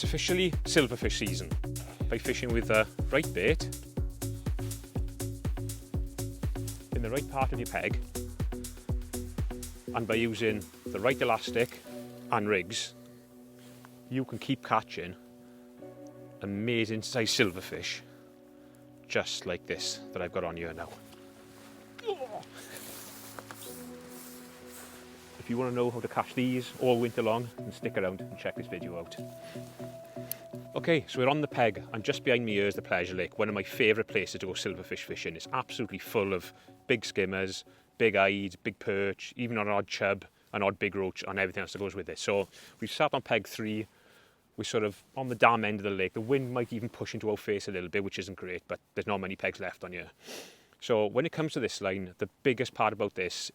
It's officially silverfish season by fishing with the right bait in the right part of your peg and by using the right elastic and rigs. You can keep catching amazing size silverfish just like this that I've got on here now. If you want to know how to catch these all winter long, then stick around and check this video out. Okay, so we're on the peg, and just behind me here is the Pleasure Lake, one of my favourite places to go silverfish fishing. It's absolutely full of big skimmers, big eyed, big perch, even an odd chub, an odd big roach, and everything else that goes with it. So we've sat on peg 3. We're sort of on the dam end of the lake. The wind might even push into our face a little bit, which isn't great, but there's not many pegs left on here. So when it comes to this line, the biggest part about this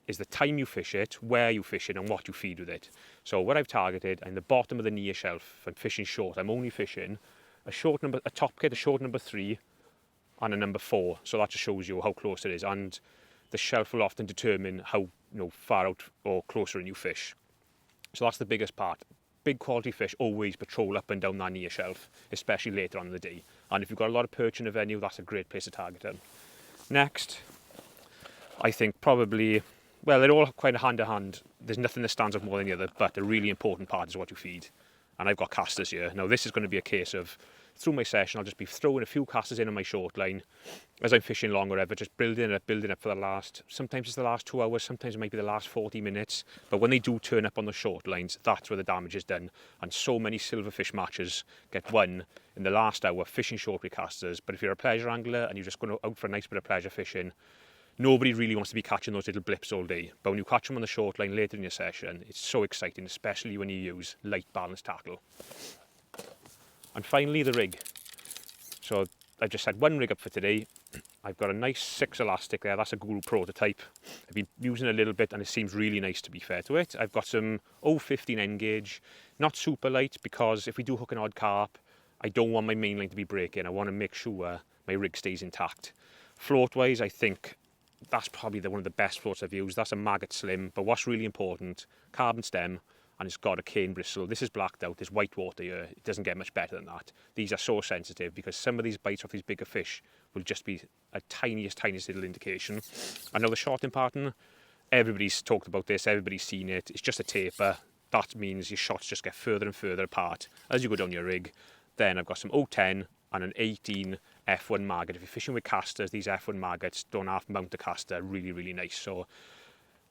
is the time you fish it, where you fish it, and what you feed with it. So what I've targeted in the bottom of the near shelf, I'm fishing short. I'm only fishing a top kit, a short number 3, and a number 4. So that just shows you how close it is. And the shelf will often determine how far out or closer in you fish. So that's the biggest part. Big quality fish always patrol up and down that near shelf, especially later on in the day. And if you've got a lot of perch in a venue, that's a great place to target them. Next, I think probably, well, they're all kind of hand to hand. There's nothing that stands out more than the other, but the really important part is what you feed. And I've got casters here. Now this is going to be a case of, through my session, I'll just be throwing a few casters in on my short line as I'm fishing long or whatever, just building up for the last, sometimes it's the last 2 hours, sometimes it might be the last 40 minutes. But when they do turn up on the short lines, that's where the damage is done. And so many silverfish matches get won in the last hour fishing short with casters. But if you're a pleasure angler and you're just going out for a nice bit of pleasure fishing, nobody really wants to be catching those little blips all day. But when you catch them on the short line later in your session, it's so exciting, especially when you use light balanced tackle. And finally, the rig. So I've just had one rig up for today. I've got a nice 6 elastic there. That's a Guru prototype. I've been using it a little bit and it seems really nice, to be fair to it. I've got some 0.15 end gauge, not super light, because if we do hook an odd carp, I don't want my main line to be breaking. I want to make sure my rig stays intact. Float wise, I think that's probably one of the best floats I've used. That's a Maggot Slim, but what's really important, carbon stem, and it's got a cane bristle. This is blacked out, there's white water here. It doesn't get much better than that. These are so sensitive because some of these bites off these bigger fish will just be a tiniest little indication. I know the shorting pattern, everybody's talked about this, everybody's seen it. It's just a taper. That means your shots just get further and further apart as you go down your rig. Then I've got some 0.10 and an 18 F1 maggot. If you're fishing with casters, these F1 maggots don't have to mount a caster, really nice. So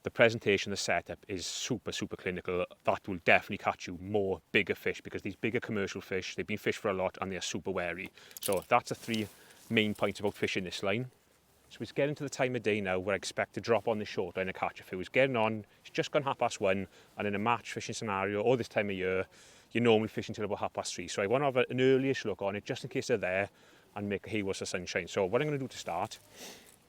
the presentation, the setup is super clinical. That will definitely catch you more bigger fish, because these bigger commercial fish, they've been fished for a lot and they're super wary. So that's the 3 main points about fishing this line. So it's getting to the time of day now where I expect to drop on the short line and catch a few. It's getting on, it's just gone 1:30, and in a match fishing scenario, or this time of year, you're normally fishing till about 3:30. So I want to have an earliest look on it just in case they're there and make hay whilst the sun shines. So what I'm going to do to start,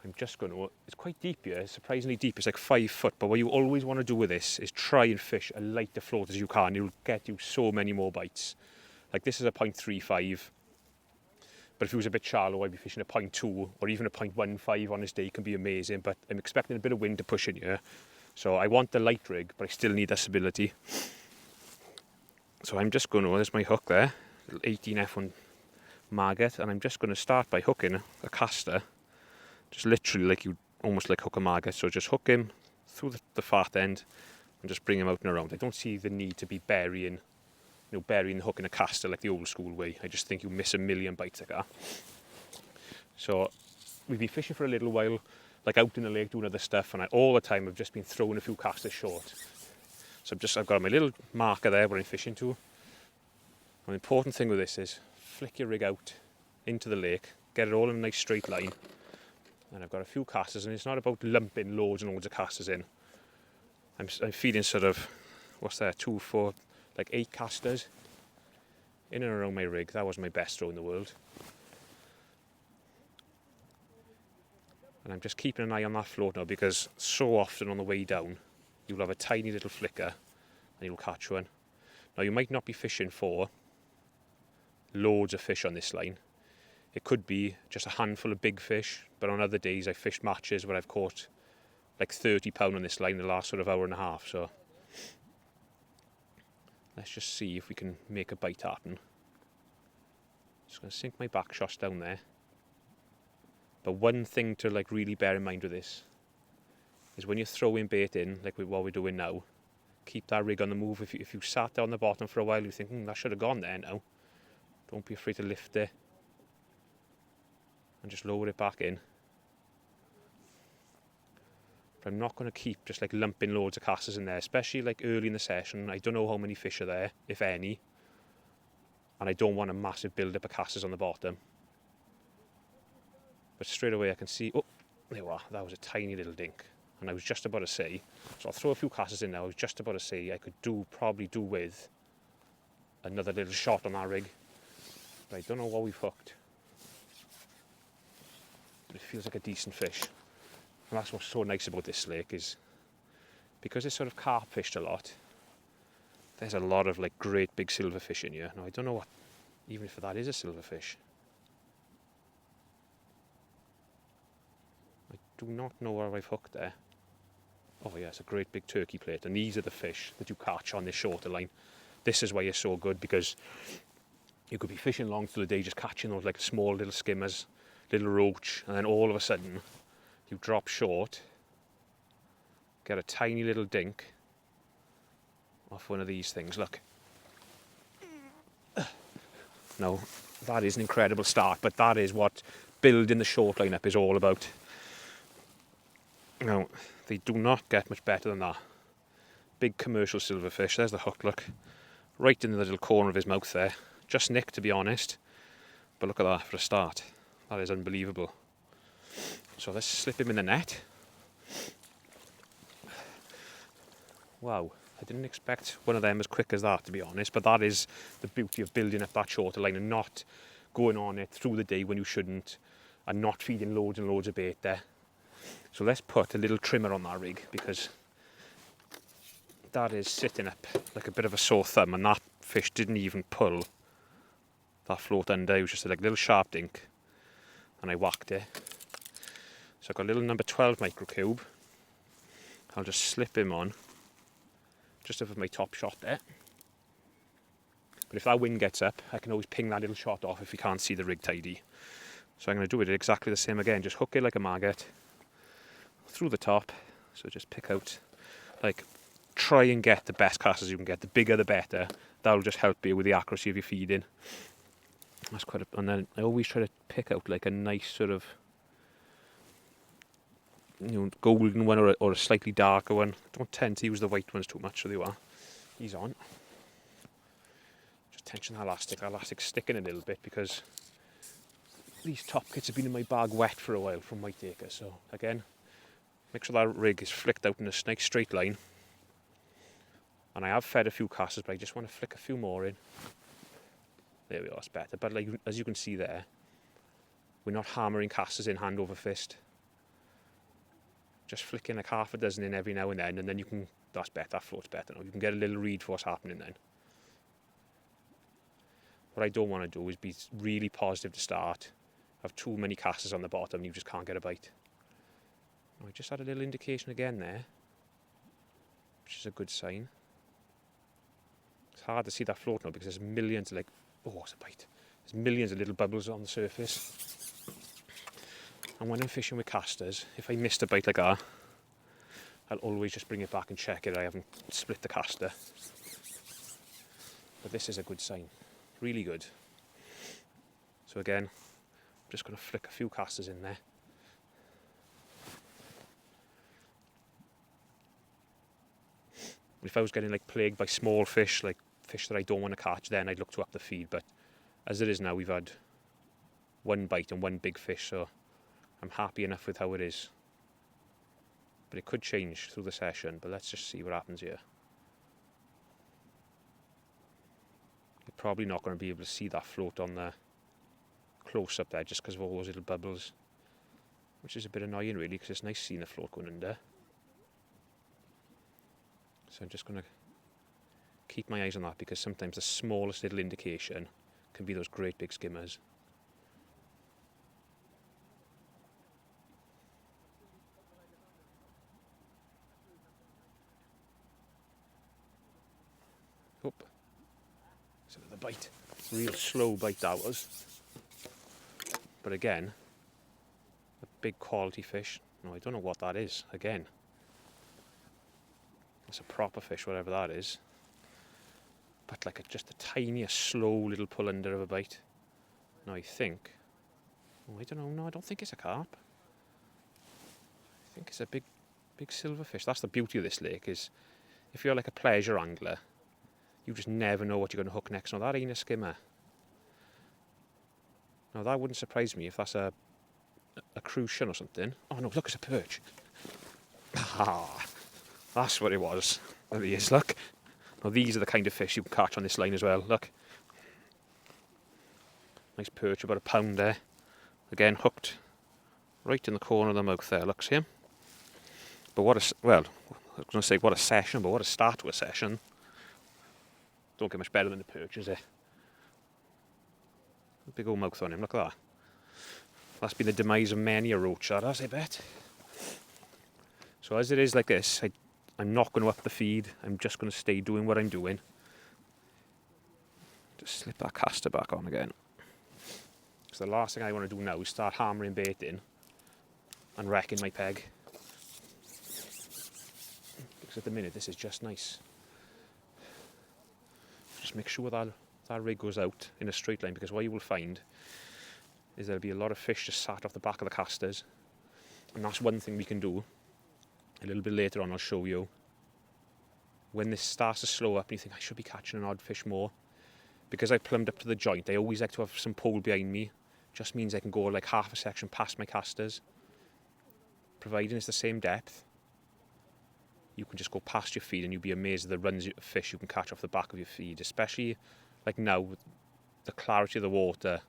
I'm just going to, it's quite deep here, surprisingly deep, it's like 5 foot, but what you always want to do with this is try and fish a lighter float as you can. It'll get you so many more bites. Like this is a 0.35, but if it was a bit shallow, I'd be fishing a 0.2 or even a 0.15 on this day. It can be amazing, but I'm expecting a bit of wind to push in here. So I want the light rig, but I still need that stability. So I'm just going to, there's my hook there, little 18 F1 maggot, and I'm just going to start by hooking a caster, just literally like you almost like hook a maggot. So just hook him through the fat end and just bring him out and around. I don't see the need to be burying the hook in a caster like the old school way. I just think you miss a million bites like that. So we've been fishing for a little while, like out in the lake doing other stuff, and all the time I've just been throwing a few casters short. So I've got my little marker there where I'm fishing to. An important thing with this is flick your rig out into the lake, get it all in a nice straight line. And I've got a few casters, and it's not about lumping loads and loads of casters in. I'm feeding sort of, 2, 4, like 8 casters in and around my rig. That was my best throw in the world. And I'm just keeping an eye on that float now, because so often on the way down, you'll have a tiny little flicker and you'll catch one. Now you might not be fishing for loads of fish on this line. It could be just a handful of big fish, but on other days I've fished matches where I've caught like 30 pound on this line in the last sort of hour and a half. So Let's just see if we can make a bite happen. Just going to sink my back shots down there. But one thing to like really bear in mind with this is when you're throwing bait in, like what we're doing now, keep that rig on the move. If you sat there on the bottom for a while, you think, that should have gone there now. Don't be afraid to lift it and just lower it back in. But I'm not going to keep just like lumping loads of casters in there, especially like early in the session. I don't know how many fish are there, if any. And I don't want a massive build-up of casters on the bottom. But straight away I can see, oh, there we are, that was a tiny little dink. And I was just about to say, so I'll throw a few casters in now, I was just about to say I could probably do with another little shot on that rig. But I don't know what we've hooked. But it feels like a decent fish. And that's what's so nice about this lake is, because it's sort of carp fished a lot, there's a lot of like great big silverfish in here. Now I don't know what, even if that is a silverfish. I do not know where I've hooked there. Oh yeah, it's a great big turkey plate, and these are the fish that you catch on this shorter line. This is why it's so good, because you could be fishing long through the day just catching those like small little skimmers, little roach, and then all of a sudden you drop short, get a tiny little dink off one of these things. Look. Now, that is an incredible start, but that is what building the short line up is all about. Now, they do not get much better than that. Big commercial silverfish. There's the hook, look. Right in the little corner of his mouth there. Just nicked, to be honest. But look at that for a start. That is unbelievable. So let's slip him in the net. Wow. I didn't expect one of them as quick as that, to be honest, but that is the beauty of building up that shorter line and not going on it through the day when you shouldn't, and not feeding loads and loads of bait there. So let's put a little trimmer on that rig, because that is sitting up like a bit of a sore thumb, and that fish didn't even pull that float under. It was just a like, little sharp dink, and I whacked it. So I've got a little number 12 microcube. I'll just slip him on just over my top shot there. But if that wind gets up, I can always ping that little shot off if you can't see the rig tidy. So I'm going to do it exactly the same again. Just hook it like a maggot through the top. So just pick out, like, try and get the best casters you can get. The bigger the better. That'll just help you with the accuracy of your feeding. That's quite a, and then I always try to pick out like a nice sort of, golden one or a slightly darker one. Don't tend to use the white ones too much, so there you are. He's on. Just tension that elastic. That elastic's sticking a little bit because these top kits have been in my bag wet for a while from Whiteacre. So again, make sure that rig is flicked out in a nice straight line. And I have fed a few casters, but I just want to flick a few more in. There we are, it's better. But like, as you can see there, we're not hammering casters in hand over fist. Just flicking like half a dozen in every now and then you can, that's better, that float's better now. You can get a little read for what's happening then. What I don't want to do is be really positive to start, have too many casters on the bottom, you just can't get a bite. I just had a little indication again there, which is a good sign. It's hard to see that float now because there's millions of it's a bite. There's millions of little bubbles on the surface. And when I'm fishing with casters, if I missed a bite like that, I'll always just bring it back and check it. I haven't split the caster. But this is a good sign. Really good. So again, I'm just going to flick a few casters in there. If I was getting like plagued by small fish, like fish that I don't want to catch, then I'd look to up the feed. But as it is now, we've had one bite and one big fish, so I'm happy enough with how it is. But it could change through the session, but let's just see what happens here. You're probably not going to be able to see that float on the close up there just because of all those little bubbles, which is a bit annoying really, because it's nice seeing the float going under. So I'm just going to keep my eyes on that, because sometimes the smallest little indication can be those great big skimmers. It's another bite. Real slow bite that was. But again, a big quality fish. No, I don't know what that is. Again, it's a proper fish, whatever that is. But like just the tiniest, slow little pull under of a bite. Now I think, oh, I don't know. No, I don't think it's a carp. I think it's a big silverfish. That's the beauty of this lake, is if you're like a pleasure angler, you just never know what you're going to hook next. Now that ain't a skimmer. Now that wouldn't surprise me if that's a crucian or something. Oh no, look, it's a perch. Ah, that's what it was. There he is, look. Now these are the kind of fish you can catch on this line as well, look. Nice perch, about £1 there. Again, hooked right in the corner of the mouth there, look, see him? But what a, well, I was going to say what a session, but what a start to a session. Don't get much better than the perch, is it? Big old mouth on him, look at that. That's been the demise of many a roach, that has, I bet. So as it is like this, I'm not going to up the feed. I'm just going to stay doing what I'm doing. Just slip that caster back on again. So the last thing I want to do now is start hammering bait in and wrecking my peg. Because at the minute this is just nice. Just make sure that rig goes out in a straight line, because what you will find is there'll be a lot of fish just sat off the back of the casters. And that's one thing we can do. A little bit later on I'll show you. When this starts to slow up and you think I should be catching an odd fish more, because I plumbed up to the joint, I always like to have some pole behind me. Just means I can go like half a section past my casters. Providing it's the same depth, you can just go past your feed and you'll be amazed at the runs of fish you can catch off the back of your feed. Especially like now, the clarity of the water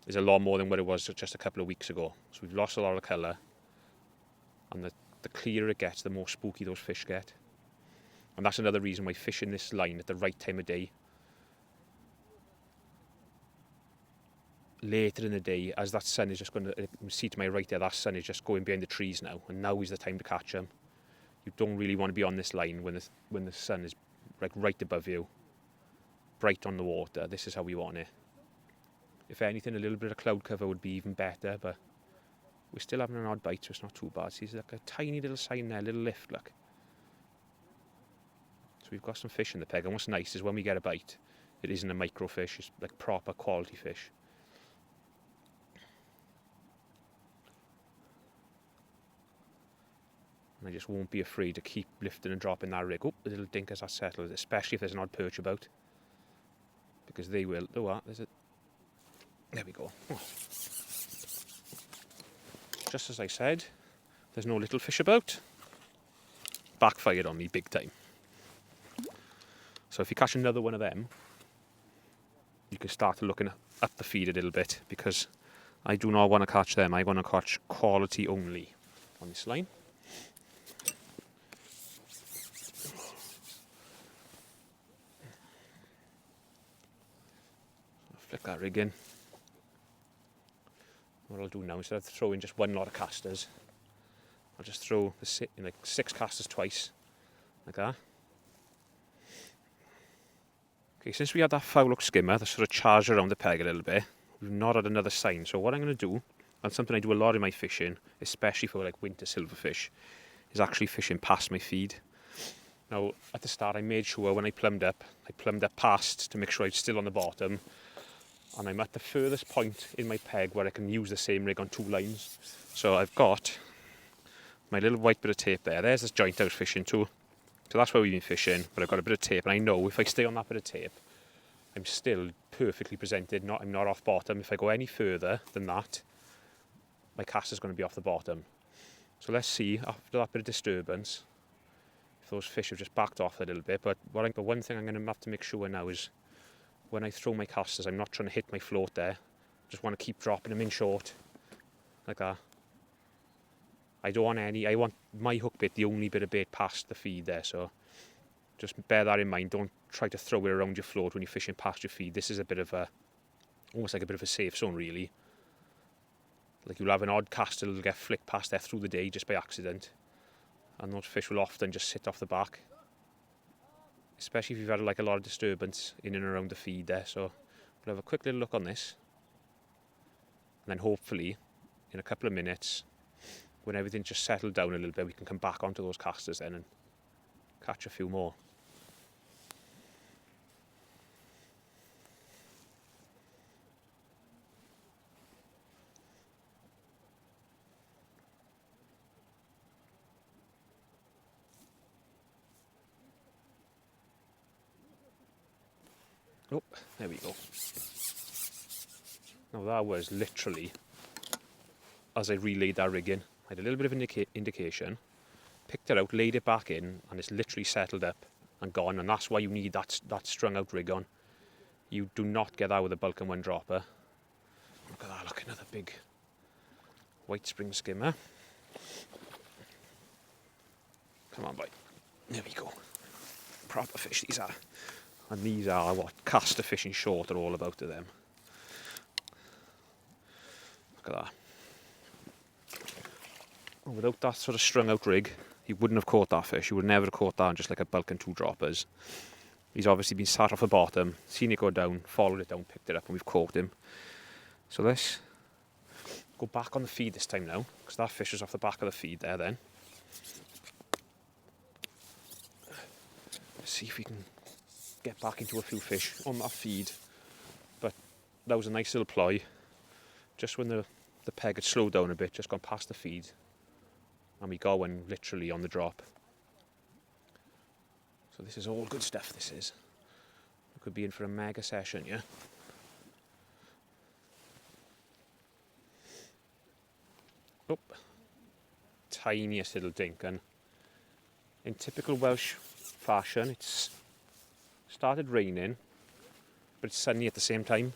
is a lot more than what it was just a couple of weeks ago. So we've lost a lot of colour, and the clearer it gets, the more spooky those fish get. And that's another reason why fishing this line at the right time of day, later in the day, as that sun is just going to, you see to my right there, that sun is just going behind the trees now, and now is the time to catch them. You don't really want to be on this line when the sun is like right above you, bright on the water. This is how we want it. If anything, a little bit of cloud cover would be even better, but we're still having an odd bite, so it's not too bad. See, there's like a tiny little sign there, a little lift, look. So we've got some fish in the peg, and what's nice is when we get a bite, it isn't a micro fish, it's like proper quality fish. And I just won't be afraid to keep lifting and dropping that rig. Oh, the little dink as that settles, especially if there's an odd perch about. Because they will. Oh, what? There's a... There we go. Oh. Just as I said, there's no little fish about. Backfired on me big time. So if you catch another one of them, you can start looking up the feed a little bit, because I do not want to catch them. I want to catch quality only on this line. Flick that rig in. What I'll do now, instead of throwing just one lot of casters, I'll just throw like 6 casters twice, like that. Okay, since we had that foul hook skimmer that sort of charged around the peg a little bit, we've not had another sign. So what I'm going to do, and something I do a lot in my fishing, especially for like winter silverfish, is actually fishing past my feed. Now, at the start I made sure when I plumbed up past to make sure it's still on the bottom, and I'm at the furthest point in my peg where I can use the same rig on 2 lines. So I've got my little white bit of tape there. There's this joint I was fishing to. So that's where we've been fishing, but I've got a bit of tape, and I know if I stay on that bit of tape, I'm still perfectly presented. I'm not off bottom. If I go any further than that, my caster's going to be off the bottom. So let's see, after that bit of disturbance, if those fish have just backed off a little bit. But the one thing I'm going to have to make sure now is, when I throw my casters, I'm not trying to hit my float there. Just want to keep dropping them in short, like that. I want my hook bit, the only bit of bait past the feed there, so just bear that in mind. Don't try to throw it around your float when you're fishing past your feed. This is almost like a bit of a safe zone, really. Like, you'll have an odd caster that'll get flicked past there through the day just by accident, and those fish will often just sit off the back. especially if you've had like a lot of disturbance in and around the feed there. So we'll have a quick little look on this, and then hopefully in a couple of minutes, when everything's just settled down a little bit, we can come back onto those casters then and catch a few more. Oh, there we go. Now that was literally, as I relayed that rig in, I had a little bit of indication, picked it out, laid it back in, and it's literally settled up and gone, and that's why you need that strung out rig on. You do not get that with a bulk and one dropper. Look at that, look, another big white spring skimmer. Come on, boy. There we go. Proper fish these are. And these are what caster fishing short are all about to them. Look at that. And without that sort of strung out rig, you wouldn't have caught that fish. You would never have caught that on just like a bulk and two droppers. He's obviously been sat off the bottom, seen it go down, followed it down, picked it up, and we've caught him. So let's go back on the feed this time now, because that fish was off the back of the feed there then. Let's see if we can get back into a few fish on that feed. But that was a nice little ploy. Just when the peg had slowed down a bit, just gone past the feed, and we got one literally on the drop. So this is all good stuff, this is. We could be in for a mega session, yeah? Oh, tiniest little dink, and in typical Welsh fashion, it's started raining, but it's sunny at the same time.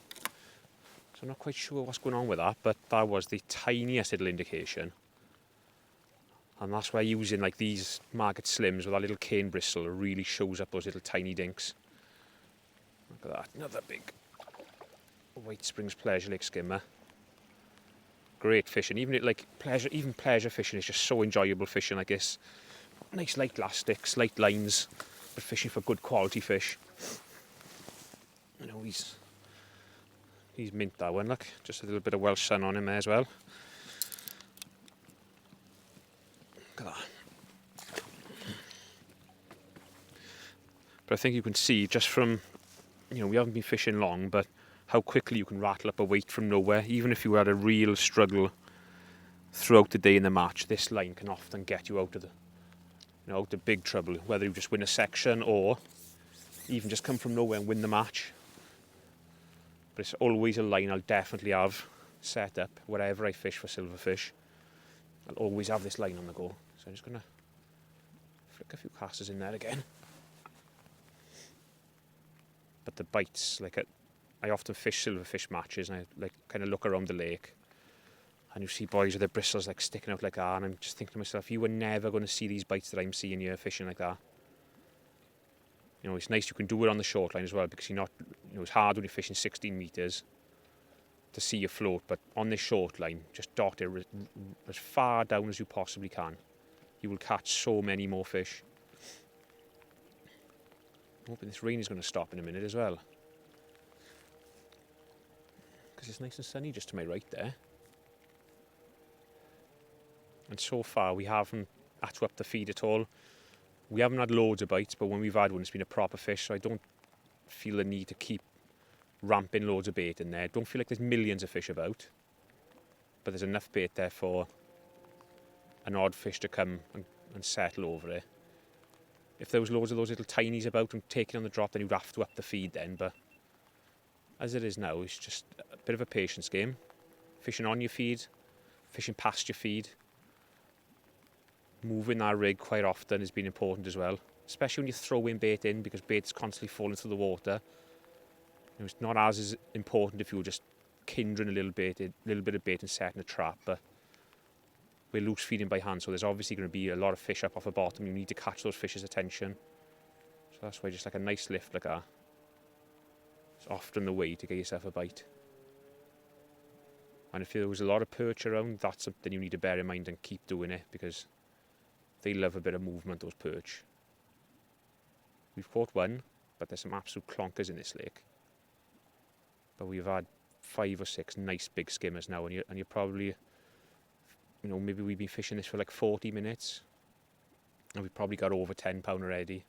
So I'm not quite sure what's going on with that, but that was the tiniest little indication. And that's why using like these Market Slims with that little cane bristle really shows up those little tiny dinks. Look at that, another big White Springs Pleasure Lake skimmer. Great fishing, even pleasure fishing is just so enjoyable fishing like this. Nice light elastics, light lines, but fishing for good quality fish. You know, he's mint, that one, look. Just a little bit of Welsh sun on him there as well. Look at that. But I think you can see just from, you know, we haven't been fishing long, but how quickly you can rattle up a weight from nowhere. Even if you had a real struggle throughout the day in the match, this line can often get you out of out of big trouble, whether you just win a section or even just come from nowhere and win the match. But it's always a line I'll definitely have set up wherever I fish for silverfish. I'll always have this line on the go. So I'm just going to flick a few casters in there again. But the bites, I often fish silverfish matches, and I kind of look around the lake, and you see boys with their bristles sticking out like that, and I'm just thinking to myself, you were never going to see these bites that I'm seeing here fishing like that. You know, it's nice you can do it on the short line as well, because you're not, it's hard when you're fishing 16 metres to see your float, but on this short line, just dot it as far down as you possibly can. You will catch so many more fish. I'm hoping this rain is going to stop in a minute as well, because it's nice and sunny just to my right there. And so far we haven't had to up the feed at all. We haven't had loads of bites, but when we've had one, it's been a proper fish, so I don't feel the need to keep ramping loads of bait in there. I don't feel like there's millions of fish about, but there's enough bait there for an odd fish to come and settle over it. If there was loads of those little tinies about and taking on the drop, then you'd have to up the feed then, but as it is now, it's just a bit of a patience game. Fishing on your feed, fishing past your feed. Moving that rig quite often has been important as well, especially when you throw in bait in, because bait's constantly falling through the water. It's not as important if you were just kindring a little bit of bait and setting a trap, but we're loose feeding by hand, so there's obviously going to be a lot of fish up off the bottom. You need to catch those fish's attention. So that's why just a nice lift like that is often the way to get yourself a bite. And if there was a lot of perch around, that's something you need to bear in mind and keep doing it, because they love a bit of movement, those perch. We've caught one, but there's some absolute clonkers in this lake. But we've had 5 or 6 nice big skimmers now, and you're probably, you know, maybe we've been fishing this for like 40 minutes, and we've probably got over £10 already.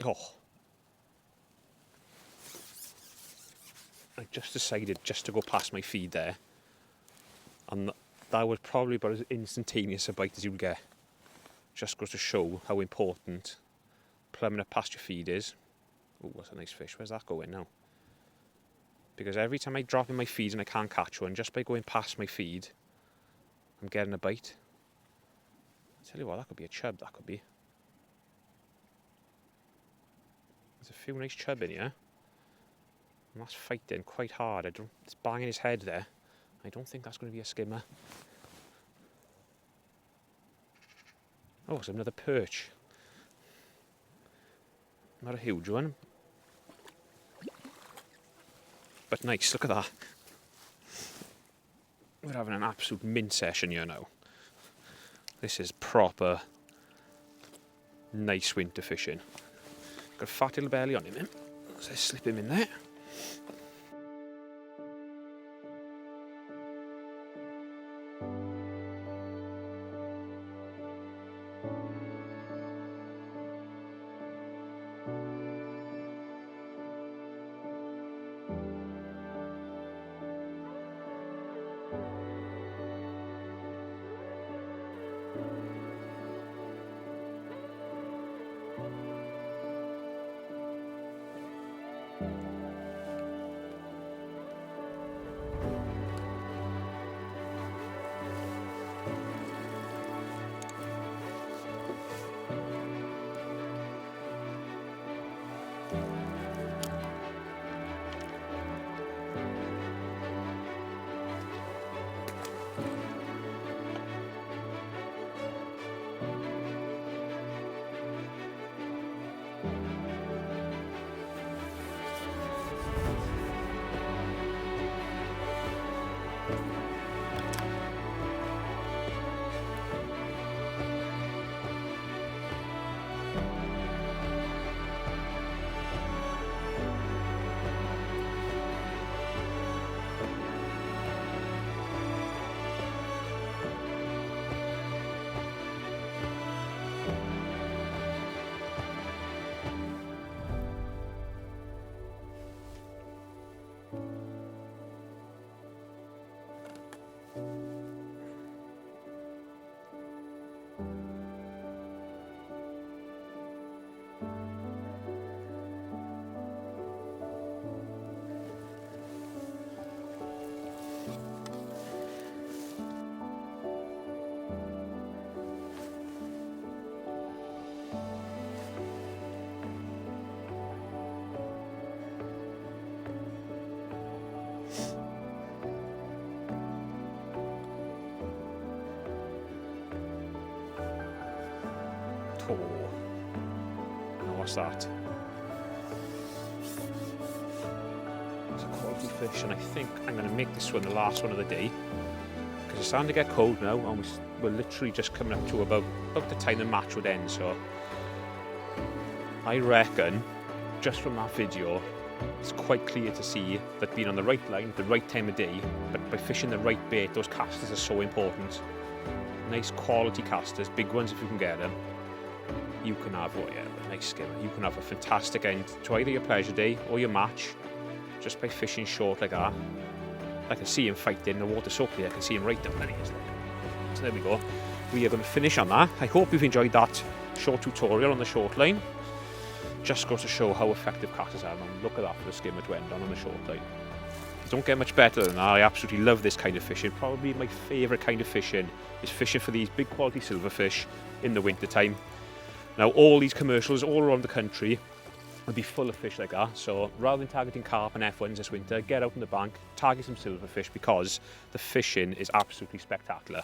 Oh, I just decided just to go past my feed there, and that was probably about as instantaneous a bite as you'd get. Just goes to show how important plumbing up past your feed is. Oh, that's a nice fish. Where's that going now? Because every time I drop in my feed and I can't catch one, just by going past my feed, I'm getting a bite. I tell you what, that could be a chub, that could be. There's a few nice chub in here. And that's fighting quite hard. It's banging his head there. I don't think that's going to be a skimmer. Oh, it's another perch. Not a huge one. But nice, look at that. We're having an absolute mint session here now. This is proper nice winter fishing. Got a fat little belly on him, eh? So I slip him in there. Oh, now what's that? It's a quality fish, and I think I'm going to make this one the last one of the day, because it's starting to get cold now, and we're literally just coming up to about the time the match would end. So I reckon, just from that video, it's quite clear to see that being on the right line, the right time of day, but by fishing the right bait, those casters are so important. Nice quality casters, big ones if you can get them. You can have, a nice skimmer. You can have a fantastic end to either your pleasure day or your match, just by fishing short like that. I can see him fighting, the water's so clear, I can see him right down there. So there we go. We are going to finish on that. I hope you've enjoyed that short tutorial on the short line. Just goes to show how effective casters are, and look at that for the skimmer to end on the short line. Don't get much better than that. I absolutely love this kind of fishing. Probably my favourite kind of fishing is fishing for these big quality silverfish in the winter time. Now all these commercials all around the country it'll be full of fish like that. So rather than targeting carp and F1s this winter, get out on the bank, target some silverfish, because the fishing is absolutely spectacular.